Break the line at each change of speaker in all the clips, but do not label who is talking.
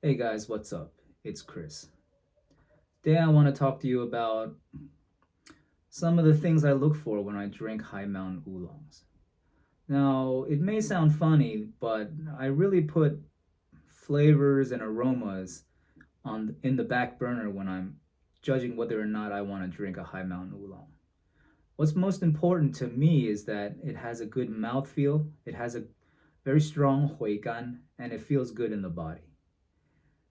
Hey guys, what's up? It's Chris. Today I want to talk to you about some of the things I look for when I drink High Mountain Oolongs. Now, it may sound funny, but I really put flavors and aromas on in the back burner when I'm judging whether or not I want to drink a High Mountain Oolong. What's most important to me is that it has a good mouthfeel, it has a very strong huigan, and it feels good in the body.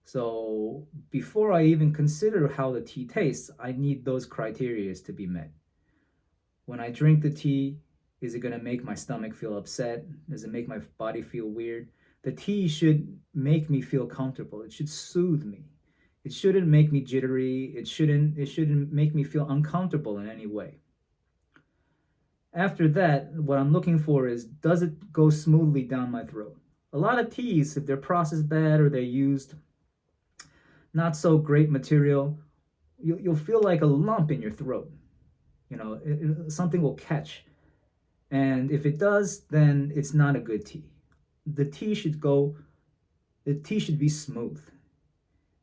So before I even consider how the tea tastes, I need those criteria to be met. When I drink the tea, is it going to make my stomach feel upset? Does it make my body feel weird? The tea should make me feel comfortable. It should soothe me. It shouldn't make me jittery. It shouldn't make me feel uncomfortable in any way. After that, what I'm looking for is, does it go smoothly down my throat? A lot of teas, if they're processed bad or they're used not so great material, you'll feel like a lump in your throat. Something will catch. And if it does, then it's not a good tea. The tea should go, the tea should be smooth.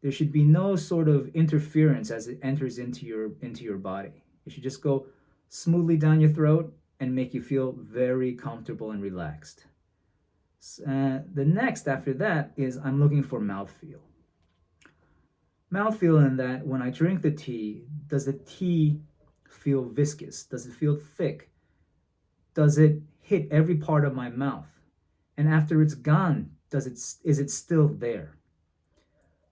There should be no sort of interference as it enters into your body. It should just go smoothly down your throat and make you feel very comfortable and relaxed. The next after that is I'm looking for mouthfeel. Mouthfeel in that when I drink the tea, does the tea feel viscous? Does it feel thick? Does it hit every part of my mouth? And after it's gone, is it still there?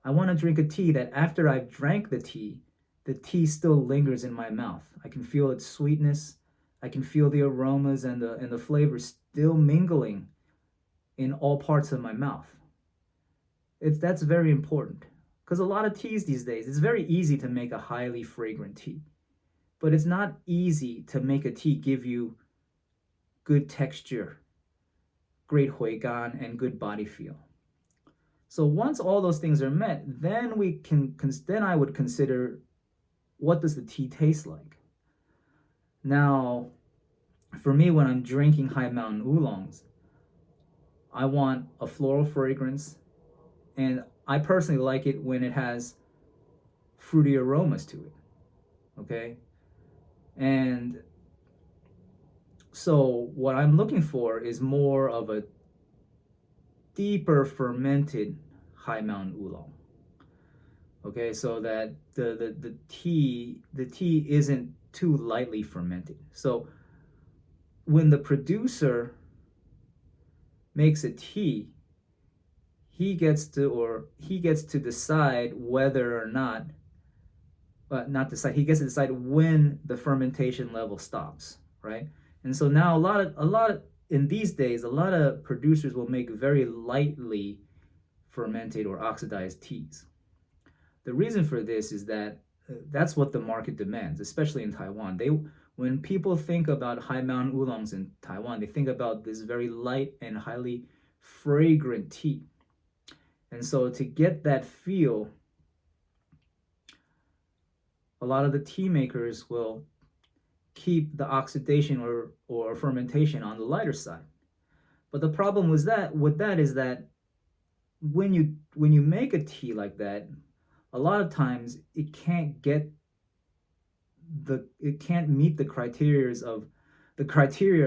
I want to drink a tea that after I've drank the tea still lingers in my mouth. I can feel its sweetness. I can feel the aromas and the flavors still mingling in all parts of my mouth. That's very important because a lot of teas these days, it's very easy to make a highly fragrant tea, but it's not easy to make a tea give you good texture, great huigan, and good body feel. So once all those things are met, then I would consider, what does the tea taste like? Now, for me, when I'm drinking High Mountain Oolongs, I want a floral fragrance, and I personally like it when it has fruity aromas to it. Okay, and so what I'm looking for is more of a deeper fermented High Mountain Oolong. Okay, so that the tea isn't too lightly fermented. So when the producer makes a tea, he gets to decide whether or not, not decide, he gets to decide when the fermentation level stops, right? And so now a lot of in these days, a lot of producers will make very lightly fermented or oxidized teas. The reason for this is that that's what the market demands, especially in Taiwan. When people think about High Mountain Oolongs in Taiwan, they think about this very light and highly fragrant tea. And so to get that feel, a lot of the tea makers will keep the oxidation or fermentation on the lighter side. But the problem with that is that when you make a tea like that, a lot of times it can't meet the criteria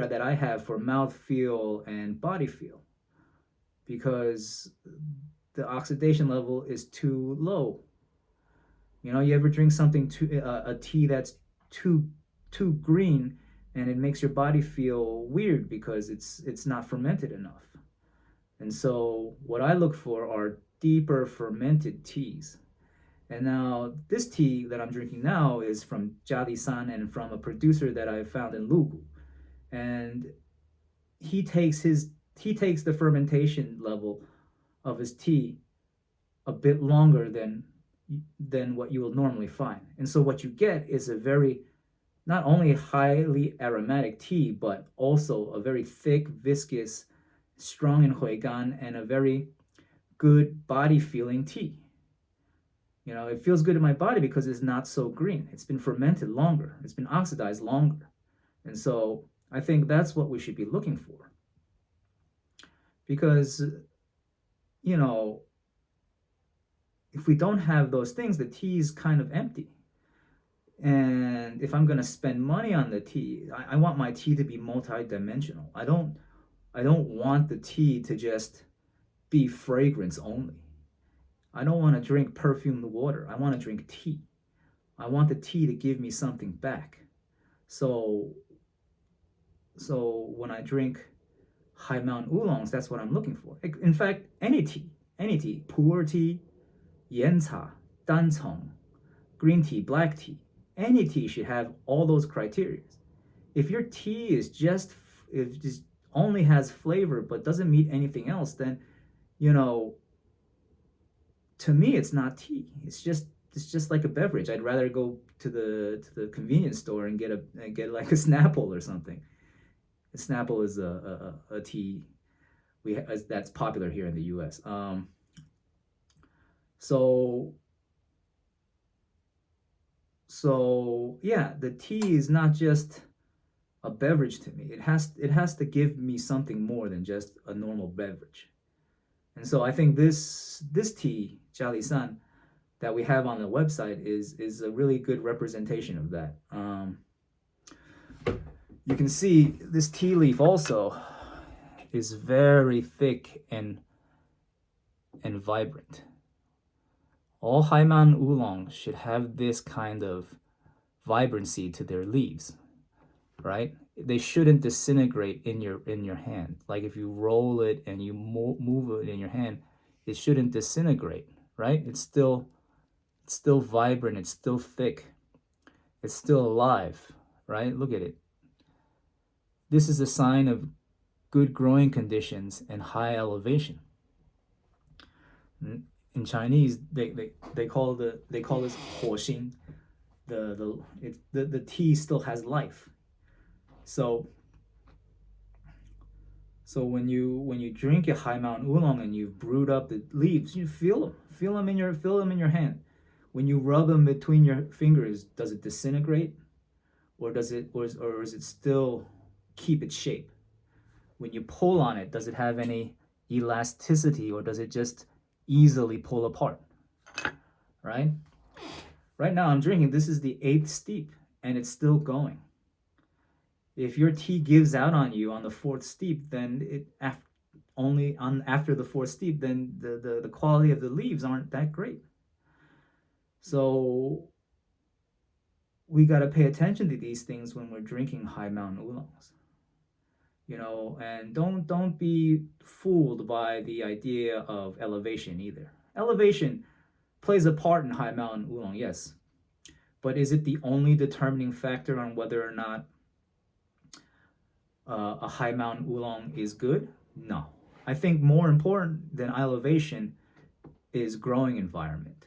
that I have for mouth feel and body feel, because the oxidation level is too low. You ever drink something a tea that's too green, and it makes your body feel weird because it's not fermented enough. And so what I look for are deeper fermented teas. And now this tea that I'm drinking now is from Jadi-san and from a producer that I found in Lugu. And he takes the fermentation level of his tea a bit longer than what you will normally find. And so what you get is a very, not only highly aromatic tea, but also a very thick, viscous, strong in huigan, and a very good body feeling tea. It feels good in my body because it's not so green. It's been fermented longer. It's been oxidized longer. And so I think that's what we should be looking for. Because, you know, if we don't have those things, the tea is kind of empty. And if I'm gonna spend money on the tea, I want my tea to be multi-dimensional. I don't want the tea to just be fragrance only. I don't want to drink perfumed water. I want to drink tea. I want the tea to give me something back. So so when I drink high mountain oolongs, that's what I'm looking for. In fact, any tea, pu'er tea, yancha, dancong, green tea, black tea, any tea should have all those criteria. If your tea is just if it just only has flavor but doesn't meet anything else, then you know, to me it's not tea. It's just like a beverage. I'd rather go to the convenience store and get like a Snapple or something. A Snapple is a tea that's popular here in the U.S. So so yeah, the tea is not just a beverage to me. It has to give me something more than just a normal beverage. And so I think this tea, San, that we have on the website is a really good representation of that. You can see this tea leaf also is very thick and vibrant. All high mountain oolong should have this kind of vibrancy to their leaves, right? They shouldn't disintegrate in your hand. Like if you roll it and you move it in your hand, it shouldn't disintegrate, right? It's still vibrant, it's still thick, it's still alive, right? Look at it. This is a sign of good growing conditions and high elevation. In Chinese, they call this 火星. The tea still has life. So when you drink a high mountain oolong and you've brewed up the leaves, you feel them in your hand. When you rub them between your fingers, does it disintegrate, or is it still keep its shape? When you pull on it, does it have any elasticity, or does it just easily pull apart? Right? Right now I'm drinking, this is the 8th steep and it's still going. If your tea gives out on you on the 4th steep, then after the 4th steep, then the quality of the leaves aren't that great. So we got to pay attention to these things when we're drinking high mountain oolongs. And don't be fooled by the idea of elevation either. Elevation plays a part in high mountain oolong, yes, but is it the only determining factor on whether or not a high mountain oolong is good? No. I think more important than elevation is growing environment.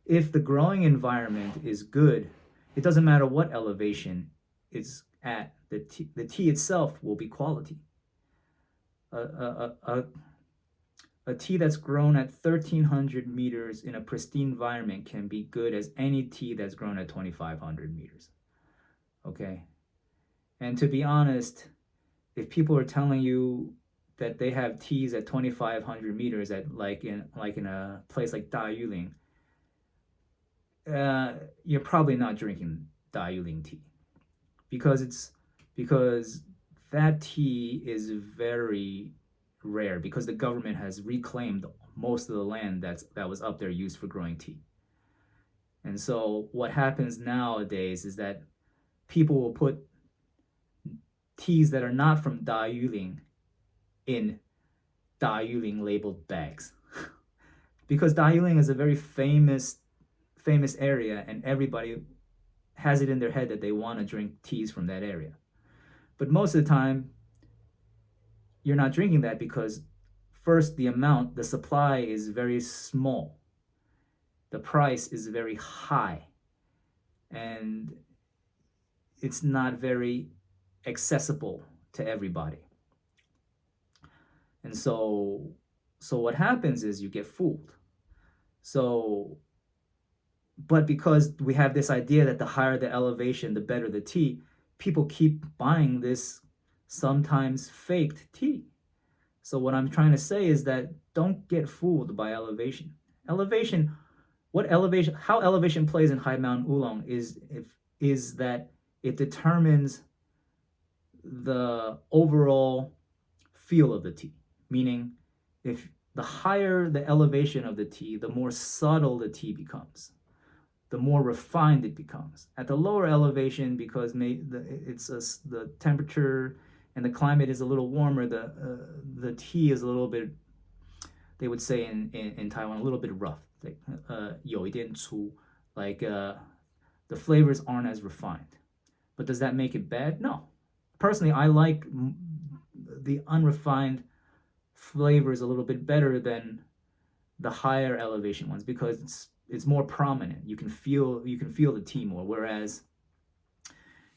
If the growing environment is good, it doesn't matter what elevation it's at, the tea itself will be quality. A tea that's grown at 1,300 meters in a pristine environment can be good as any tea that's grown at 2,500 meters. Okay? And to be honest, if people are telling you that they have teas at 2,500 meters at like in a place like Da Yuling, you're probably not drinking Da Yuling tea, because that tea is very rare, because the government has reclaimed most of the land that was up there used for growing tea. And so what happens nowadays is that people will put teas that are not from Da Yuling in Da Yuling labeled bags. Because Da Yuling is a very famous area, and everybody has it in their head that they want to drink teas from that area. But most of the time, you're not drinking that because first, the supply is very small. The price is very high, and it's not very accessible to everybody. And so what happens is you get fooled. So, but because we have this idea that the higher the elevation, the better the tea, people keep buying this sometimes faked tea. So what I'm trying to say is that don't get fooled by elevation. Elevation how elevation plays in High Mountain Oolong is that it determines the overall feel of the tea. Meaning, if the higher the elevation of the tea, the more subtle the tea becomes, the more refined it becomes. At the lower elevation, because the temperature and the climate is a little warmer, the tea is a little bit, they would say in Taiwan, a little bit rough, like 有一点粗, like the flavors aren't as refined. But does that make it bad? No. Personally, I like the unrefined flavors a little bit better than the higher elevation ones because it's more prominent. You can feel the tea more. Whereas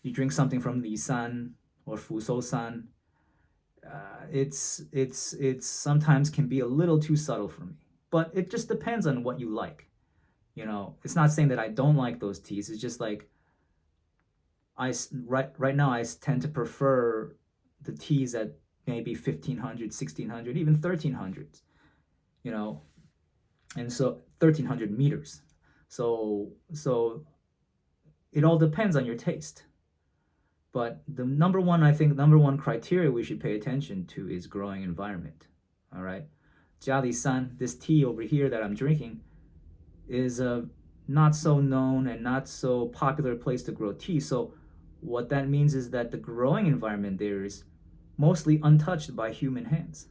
you drink something from Lisan or Fuzhou-san, it's sometimes can be a little too subtle for me. But it just depends on what you like. You know, it's not saying that I don't like those teas. It's just like right now I tend to prefer the teas at maybe 1500, 1600, even 1300s. You know, and so 1300 meters. So it all depends on your taste. But the number one criteria we should pay attention to is growing environment. All right, Jiali-san, this tea over here that I'm drinking, is a not so known and not so popular place to grow tea. So what that means is that the growing environment there is mostly untouched by human hands.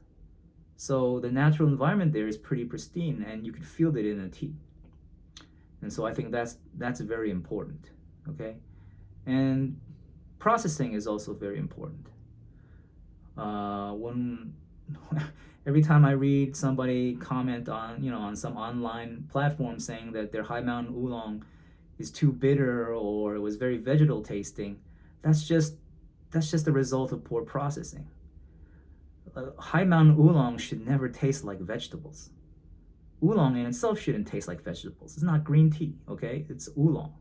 So the natural environment there is pretty pristine, and you can feel it in a tea. And so I think that's very important. Okay, and processing is also very important. When every time I read somebody comment on some online platform saying that their High Mountain Oolong is too bitter or it was very vegetal tasting, that's just a result of poor processing. High Mountain Oolong should never taste like vegetables. Oolong in itself shouldn't taste like vegetables. It's not green tea, okay? It's oolong.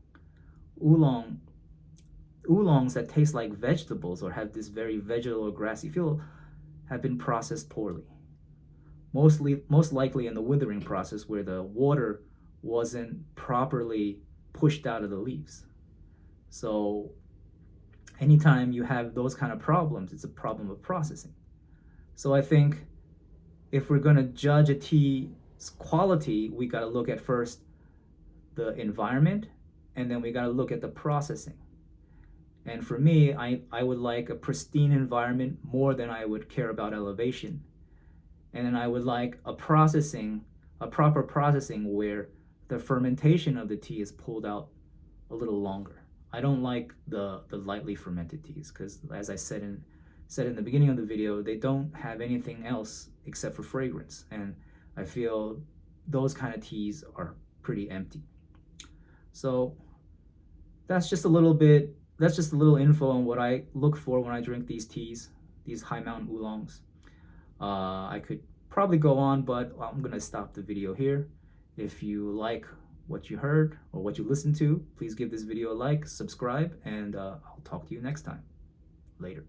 Oolongs that taste like vegetables or have this very vegetal or grassy feel have been processed poorly. Most likely in the withering process where the water wasn't properly pushed out of the leaves. So anytime you have those kind of problems, it's a problem of processing. So I think if we're going to judge a tea's quality, we got to look at first the environment, and then we got to look at the processing. And for me, I would like a pristine environment more than I would care about elevation. And then I would like a proper processing where the fermentation of the tea is pulled out a little longer. I don't like the lightly fermented teas because, as I said in the beginning of the video, they don't have anything else except for fragrance. And I feel those kind of teas are pretty empty. So that's just a little info on what I look for when I drink these teas, these High Mountain Oolongs. I could probably go on, but I'm going to stop the video here. If you like what you heard or what you listened to, please give this video a like, subscribe, and I'll talk to you next time. Later.